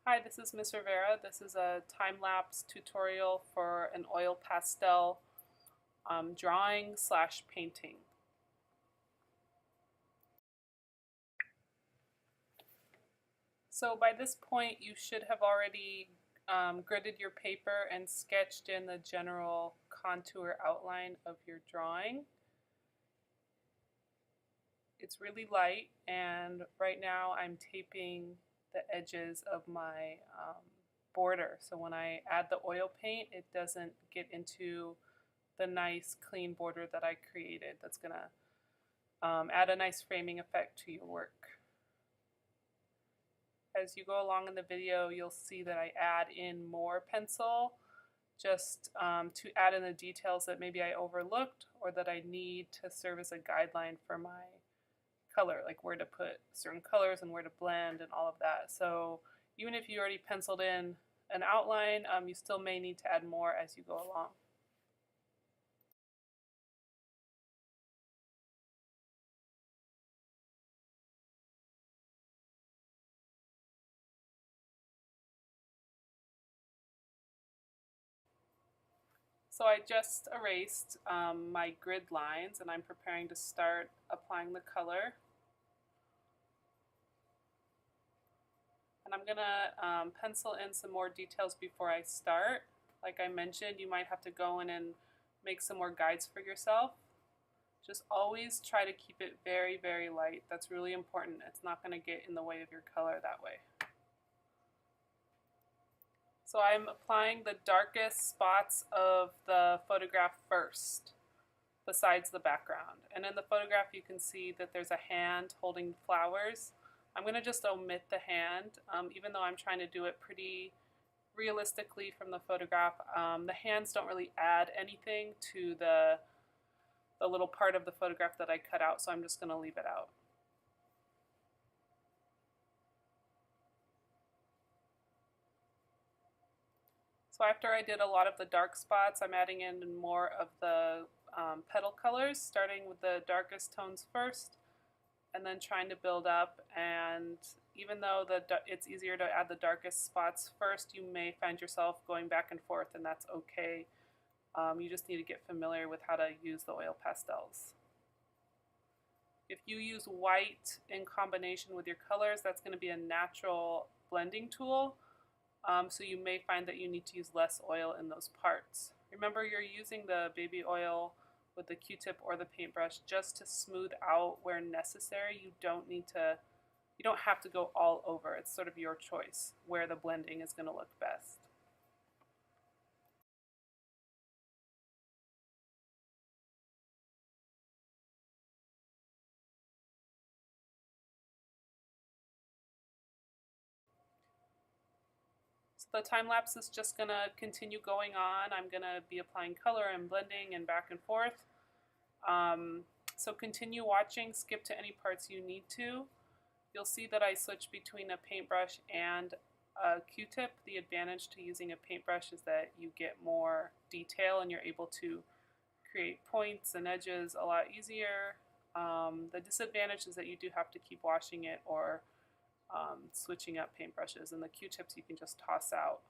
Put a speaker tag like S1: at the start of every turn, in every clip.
S1: Hi, this is Ms. Rivera. This is a time-lapse tutorial for an oil pastel drawing slash painting. So by this point you should have already gridded your paper and sketched in the general contour outline of your drawing. It's really light, and right now I'm taping the edges of my border, so when I add the oil paint it doesn't get into the nice clean border that I created. That's going to add a nice framing effect to your work. As you go along in the video, you'll see that I add in more pencil just to add in the details that maybe I overlooked or that I need to serve as a guideline for my color, like where to put certain colors and where to blend and all of that. So even if you already penciled in an outline, you still may need to add more as you go along. So I just erased my grid lines and I'm preparing to start applying the color. And I'm going to pencil in some more details before I start. Like I mentioned, you might have to go in and make some more guides for yourself. Just always try to keep it very, very light. That's really important. It's not going to get in the way of your color that way. So I'm applying the darkest spots of the photograph first, besides the background. And in the photograph you can see that there's a hand holding flowers. I'm going to just omit the hand, even though I'm trying to do it pretty realistically from the photograph. The hands don't really add anything to the little part of the photograph that I cut out, so I'm just going to leave it out. So after I did a lot of the dark spots, I'm adding in more of the petal colors, starting with the darkest tones first, and then trying to build up. And even though it's easier to add the darkest spots first, you may find yourself going back and forth, and that's okay. You just need to get familiar with how to use the oil pastels. If you use white in combination with your colors, that's going to be a natural blending tool. So you may find that you need to use less oil in those parts. Remember, you're using the baby oil with the Q-tip or the paintbrush just to smooth out where necessary. You don't have to go all over. It's sort of your choice where the blending is going to look best. So the time lapse is just going to continue going on. I'm going to be applying color and blending and back and forth. So continue watching, skip to any parts you need to. You'll see that I switch between a paintbrush and a Q-tip. The advantage to using a paintbrush is that you get more detail and you're able to create points and edges a lot easier. The disadvantage is that you do have to keep washing it or switching up paintbrushes, and the Q-tips you can just toss out.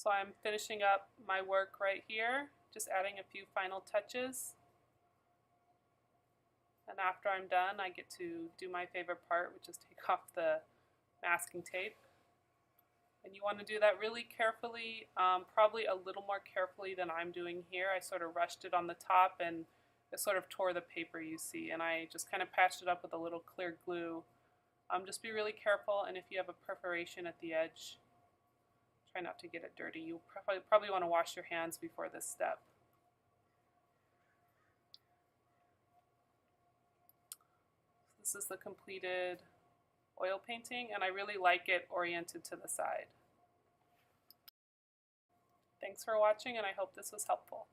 S1: So I'm finishing up my work right here, just adding a few final touches. And after I'm done, I get to do my favorite part, which is take off the masking tape. And you want to do that really carefully, probably a little more carefully than I'm doing here. I sort of rushed it on the top and it sort of tore the paper, you see, and I just kind of patched it up with a little clear glue. Just be really careful, and if you have a perforation at the edge, try not to get it dirty. You probably want to wash your hands before this step. This is the completed oil painting, and I really like it oriented to the side. Thanks for watching, and I hope this was helpful.